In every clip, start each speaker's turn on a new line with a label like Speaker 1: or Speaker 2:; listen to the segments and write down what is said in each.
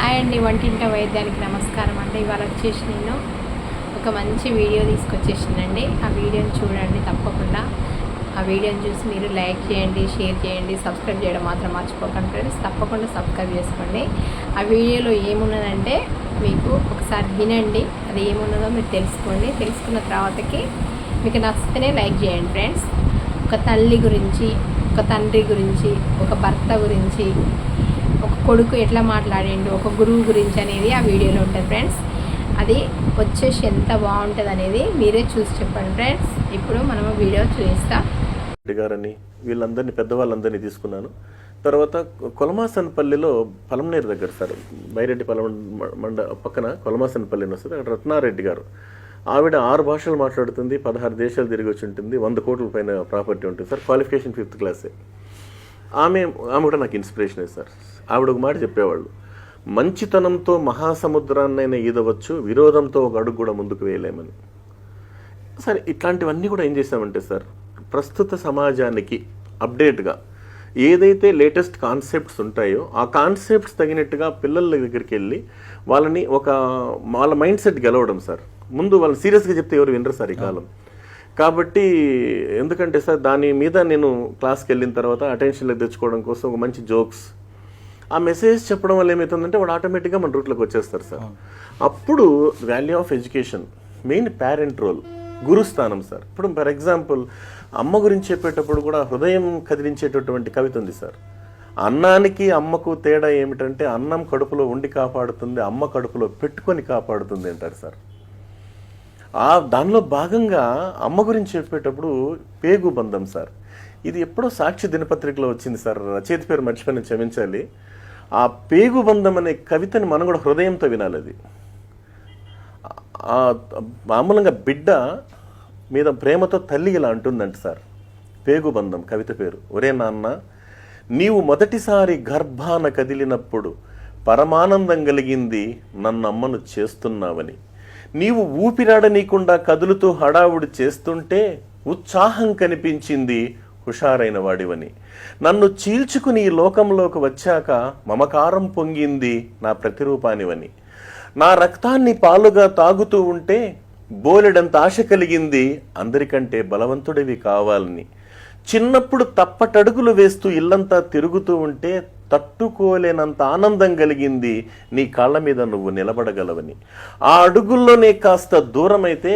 Speaker 1: Hi అండి, వంటింట వైద్యానికి నమస్కారం అండి. ఇవాళ వచ్చేసి నేను ఒక మంచి వీడియో తీసుకొచ్చేసిందండి. ఆ వీడియోని చూడండి తప్పకుండా. ఆ వీడియోని చూసి మీరు లైక్ చేయండి, షేర్ చేయండి, సబ్స్క్రైబ్ చేయడం మాత్రం మర్చిపోకండి ఫ్రెండ్స్. తప్పకుండా సబ్స్క్రైబ్ చేసుకోండి. ఆ వీడియోలో ఏమున్నదంటే మీకు ఒకసారి వినండి, అది ఏమున్నదో మీరు తెలుసుకోండి. తెలుసుకున్న తర్వాతకి మీకు నచ్చితేనే లైక్ చేయండి ఫ్రెండ్స్. ఒక తల్లి గురించి, ఒక తండ్రి గురించి, ఒక భర్త గురించి, ఒక కొడుకు ఎట్లా మాట్లాడిండు, ఒక గురువు గురించి అనేది ఆ వీడియోలో ఉంటుంది ఫ్రెండ్స్. అది వచ్చేసి ఎంత బాగుంటుంది అనేది మీరే చూసి చెప్పండి ఫ్రెండ్స్. ఇప్పుడు మనం వీడియో చూపిస్తాం.
Speaker 2: గారని వీళ్ళందరినీ పెద్దవాళ్ళందరినీ తీసుకున్నాను. తర్వాత కొలమాసనపల్లిలో పలమనేరు దగ్గర సార్, బైరెడ్డి మండ పక్కన కొలమాసనపల్లి అని వస్తుంది. అక్కడ రత్నారెడ్డి గారు, ఆవిడ 6 భాషలు మాట్లాడుతుంది, 16 దేశాలు తిరిగి వచ్చి ఉంటుంది, 100 కోట్ల పైన ప్రాపర్టీ ఉంటుంది సార్. క్వాలిఫికేషన్ 5th క్లాసే. ఆమె కూడా నాకు ఇన్స్పిరేషనే సార్. ఆవిడ ఒక మాట చెప్పేవాళ్ళు, మంచితనంతో మహాసముద్రాన్నైనా ఈదవచ్చు, విరోధంతో ఒక అడుగు కూడా ముందుకు వేయలేమని. సరే, ఇట్లాంటివన్నీ కూడా ఏం చేసామంటే సార్, ప్రస్తుత సమాజానికి అప్డేట్గా ఏదైతే లేటెస్ట్ కాన్సెప్ట్స్ ఉంటాయో ఆ కాన్సెప్ట్స్ తగినట్టుగా పిల్లల దగ్గరికి వెళ్ళి వాళ్ళ మైండ్ సెట్ గెలవడం సార్. ముందు వాళ్ళు సీరియస్గా చెప్తే ఎవరు వినరు సార్ ఈ కాలం. కాబట్టి ఎందుకంటే సార్, దాని మీద నేను క్లాస్కి వెళ్ళిన తర్వాత అటెన్షన్లోకి తెచ్చుకోవడం కోసం ఒక మంచి జోక్స్, ఆ మెసేజ్ చెప్పడం వల్ల ఏమవుతుందంటే వాడు ఆటోమేటిక్గా మన రూట్లోకి వచ్చేస్తారు సార్. అప్పుడు value of education, main parent role, గురుస్థానం సార్. ఇప్పుడు ఫర్ ఎగ్జాంపుల్ అమ్మ గురించి చెప్పేటప్పుడు కూడా హృదయం కదిలించేటటువంటి కవిత ఉంది సార్. అన్నానికి అమ్మకు తేడా ఏమిటంటే, అన్నం కడుపులో ఉండి కాపాడుతుంది, అమ్మ కడుపులో పెట్టుకొని కాపాడుతుంది అంటారు సార్. దానిలో భాగంగా అమ్మ గురించి చెప్పేటప్పుడు పేగు బంధం సార్. ఇది ఎప్పుడో సాక్షి దినపత్రికలో వచ్చింది సార్, రచయిత పేరు మర్చిపోయిన, క్షమించాలి. ఆ పేగు బంధం అనే కవితని మనం కూడా హృదయంతో వినాలి. అది మామూలుగా బిడ్డ మీద ప్రేమతో తల్లి ఇలా అంటుందంట సార్. పేగు బంధం కవిత పేరు. ఒరే నాన్న, నీవు మొదటిసారి గర్భాన కదిలినప్పుడు పరమానందం కలిగింది, నన్నమ్మను చేస్తున్నావని. నీవు ఊపిరాడనీయకుండా కదులుతూ హడావుడి చేస్తుంటే ఉత్సాహం కనిపించింది, హుషారైన వాడివని. నన్ను చీల్చుకుని ఈ లోకంలోకి వచ్చాక మమకారం పొంగింది, నా ప్రతిరూపానివని. నా రక్తాన్ని పాలుగా తాగుతూ ఉంటే బోలెడంత ఆశ కలిగింది, అందరికంటే బలవంతుడివి కావాలని. చిన్నప్పుడు తప్పటడుగులు వేస్తూ ఇల్లంతా తిరుగుతూ ఉంటే తట్టుకోలేనంత ఆనందం కలిగింది, నీ కాళ్ళ మీద నువ్వు నిలబడగలవని. ఆ అడుగుల్లోనే కాస్త దూరమైతే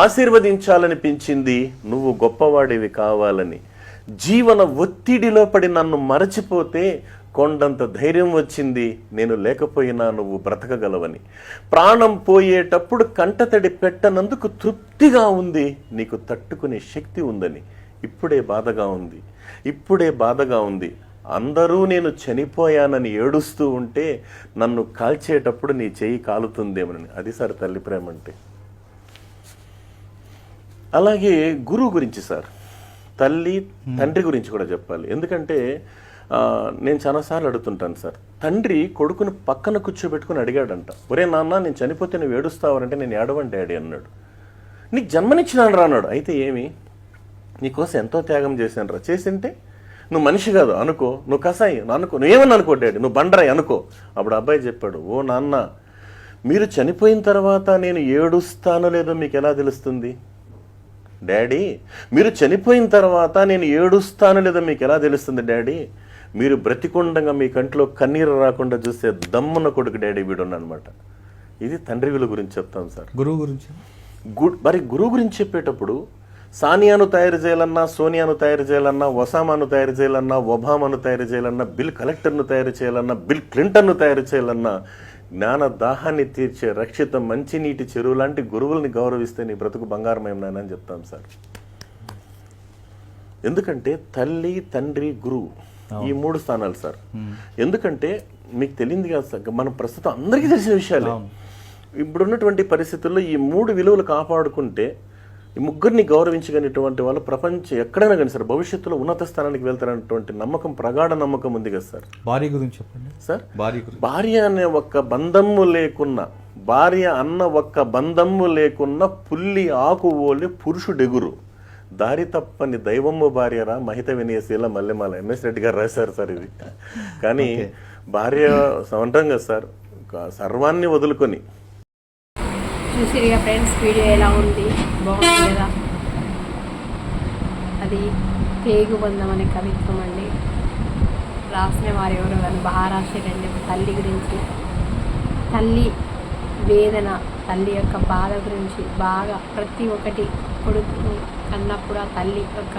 Speaker 2: ఆశీర్వదించాలనిపించింది, నువ్వు గొప్పవాడివి కావాలని. జీవన ఒత్తిడిలో పడి నన్ను మరచిపోతే కొండంత ధైర్యం వచ్చింది, నేను లేకపోయినా నువ్వు బ్రతకగలవని. ప్రాణం పోయేటప్పుడు కంటతడి పెట్టనందుకు తృప్తిగా ఉంది, నీకు తట్టుకునే శక్తి ఉందని. ఇప్పుడే బాధగా ఉంది, అందరూ నేను చనిపోయానని ఏడుస్తూ ఉంటే నన్ను కాల్చేటప్పుడు నీ చెయ్యి కాలుతుందేమని. అది సార్ తల్లి ప్రేమ అంటే. అలాగే గురువు గురించి సార్, తల్లి తండ్రి గురించి కూడా చెప్పాలి. ఎందుకంటే నేను చాలాసార్లు అడుగుతుంటాను సార్, తండ్రి కొడుకును పక్కన కూర్చోబెట్టుకుని అడిగాడంట, ఒరే నాన్న, నేను చనిపోతే నువ్వు ఏడుస్తావనంటే నేను ఏడవని డాడీ అన్నాడు. నీకు జన్మనిచ్చినాను రా అన్నాడు. అయితే ఏమి, నీకోసం ఎంతో త్యాగం చేశాను రా, చేసింటే నువ్వు మనిషి కాదు అనుకో, నువ్వు కసాయి అనుకో, నువ్వేమని అనుకో డాడీ, నువ్వు బండరాయి అనుకో. అప్పుడు అబ్బాయి చెప్పాడు, ఓ నాన్న, మీరు చనిపోయిన తర్వాత నేను ఏడుస్తానో లేదో మీకు ఎలా తెలుస్తుంది? డాడీ, మీరు చనిపోయిన తర్వాత నేను ఏడుస్తానో లేదో మీకు ఎలా తెలుస్తుంది డాడీ? మీరు బ్రతికుండగా మీ కంట్లో కన్నీరు రాకుండా చూసే దమ్మున్న కొడుకు డాడీ వీడున్న అనమాట. ఇది తండ్రి విలువ గురించి చెప్తాం సార్.
Speaker 3: గురువు గురించి
Speaker 2: మరి గురువు గురించి చెప్పేటప్పుడు సానియాను తయారు చేయాలన్నా, సోనియాను తయారు చేయాలన్నా, ఒసామాను తయారు చేయాలన్నా, ఒబామాను తయారు చేయాలన్నా, బిల్ కలెక్టర్ను తయారు చేయాలన్నా, బిల్ క్లింటన్ను తయారు చేయాలన్నా, జ్ఞాన దాహాన్ని తీర్చే రక్షిత మంచినీటి చెరువు లాంటి గురువుల్ని గౌరవిస్తే నీ బ్రతుకు బంగారమేం నాయన అని చెప్తాం సార్. ఎందుకంటే తల్లి, తండ్రి, గురువు ఈ 3 స్థానాలు సార్. ఎందుకంటే మీకు తెలియంది కాదు సార్, మనం ప్రస్తుతం అందరికీ తెలిసిన విషయాలే. ఇప్పుడున్నటువంటి పరిస్థితుల్లో ఈ 3 విలువలు కాపాడుకుంటే, ఈ ముగ్గురిని గౌరవించగలిగినటువంటి వాళ్ళు ప్రపంచం ఎక్కడైనా కానీ సార్ భవిష్యత్తులో ఉన్నత స్థానానికి వెళ్తారనేటువంటి నమ్మకం, ప్రగాఢ నమ్మకం ఉంది కదా సార్.
Speaker 3: భార్య గురించి చెప్పండి
Speaker 2: సార్. భార్య అనే ఒక్క బంధము లేకున్నా, భార్య అన్న ఒక్క బంధము లేకున్నా పుల్లి ఆకు ఓలి పురుషుడెగురు, దారి తప్పని దైవమ్మ భార్యరా మహిత వినయశీల మల్లెమాల. ఎంఎస్ రెడ్డి గారు రాశారు సార్ ఇది. కానీ భార్య సమంటం కదా సార్, సర్వాన్ని వదులుకొని.
Speaker 1: చూసిరిగా ఫ్రెండ్స్, వీడియో ఎలా ఉంది, బాగుంది కదా. అది పేగుబంధం అనే కవిత్వం అండి. రాసిన వారు ఎవరు కానీ బాగా రాశారండి. తల్లి గురించి, తల్లి వేదన, తల్లి యొక్క బాధ గురించి బాగా ప్రతి ఒక్కటి. కొడుకు అన్నప్పుడు ఆ తల్లి యొక్క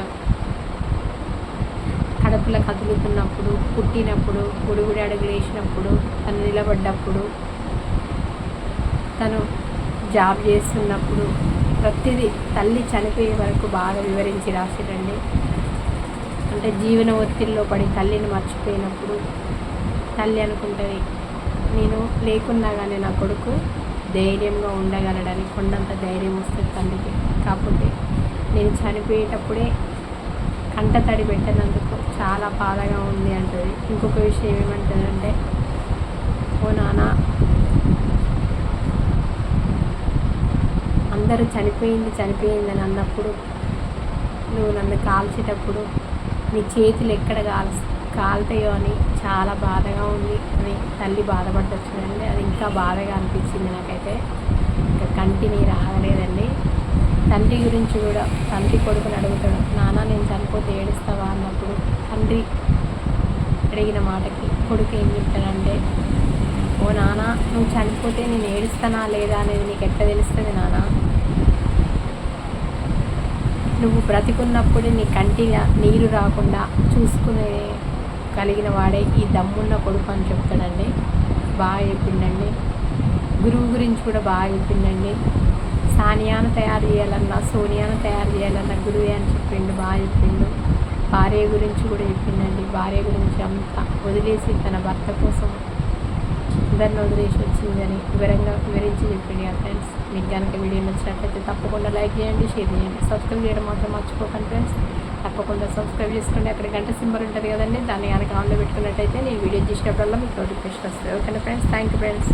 Speaker 1: కడుపులో కదులుతున్నప్పుడు, పుట్టినప్పుడు, గుడిగుడి అడుగులు వేసినప్పుడు, తను నిలబడ్డప్పుడు, తను జాబ్ చేస్తున్నప్పుడు, ప్రతిదీ తల్లి చనిపోయే వరకు బాగా వివరించి రాసిరండి. అంటే జీవన ఒత్తిడిలో పడి తల్లిని మర్చిపోయినప్పుడు తల్లి అనుకుంటుంది, నేను లేకున్నా కానీ నా కొడుకు ధైర్యంగా ఉండగలడని. కొండంత ధైర్యం వస్తుంది తల్లికి. కాకపోతే నేను చనిపోయేటప్పుడే కంట తడి పెట్టినందుకు చాలా బాధగా ఉంది అంటుంది. ఇంకొక విషయం ఏమంటుందంటే, ఓ నాన్న, అందరూ చనిపోయిందని అన్నప్పుడు నువ్వు నన్ను కాల్చేటప్పుడు నీ చేతులు ఎక్కడ కాలుతాయో అని చాలా బాధగా ఉంది అని తల్లి బాధపడొచ్చునండి. అది ఇంకా బాధగా అనిపించింది నాకైతే. ఇంకా కంటి నీరు ఆగలేదండి. తండ్రి గురించి కూడా, తండ్రి కొడుకుని అడుగుతాడు, నాన్న నేను చనిపోతే ఏడుస్తావా అన్నప్పుడు తండ్రి అడిగిన మాటకి కొడుకు ఏం చెప్తాడంటే, ఓ నాన్న, నువ్వు చనిపోతే నేను ఏడుస్తానా లేదా అనేది నీకు ఎట్లా తెలుస్తుంది నాన్న? నువ్వు బ్రతికున్నప్పుడు నీ కంటిగా నీరు రాకుండా చూసుకునే కలిగిన వాడే ఈ దమ్మున్న కొడుకు అని చెప్తాడండి. బాగా చెప్పిండండి. గురువు గురించి కూడా బాగా చెప్పిండండి. సానియాను తయారు చేయాలన్నా, సోనియాను తయారు చేయాలన్నా గురువే అని చెప్పిండు. బాగా చెప్పిండు. భార్య గురించి కూడా చెప్పిండండి. భార్య గురించి అంతా వదిలేసి తన భర్త కోసం అందరిని వదిలేసి వచ్చిందని వివరించి చెప్పింది కదా ఫ్రెండ్స్. మీకు కనుక వీడియో నచ్చినట్లయితే తప్పకుండా లైక్ చేయండి, షేర్ చేయండి, సబ్స్క్రైబ్ చేయడం మాత్రం మర్చిపోకండి ఫ్రెండ్స్. తప్పకుండా సబ్స్క్రైబ్ చేసుకోండి. అక్కడ గంట సింబల్ ఉంటుంది కదండి, దాన్ని కనుక ఆన్లో పెట్టుకున్నట్టయితే నేను వీడియో చేసినప్పుడల్లా మీకు నోటిఫికేషన్ వస్తుంది. ఓకేనా ఫ్రెండ్స్, థ్యాంక్ యూ ఫ్రెండ్స్.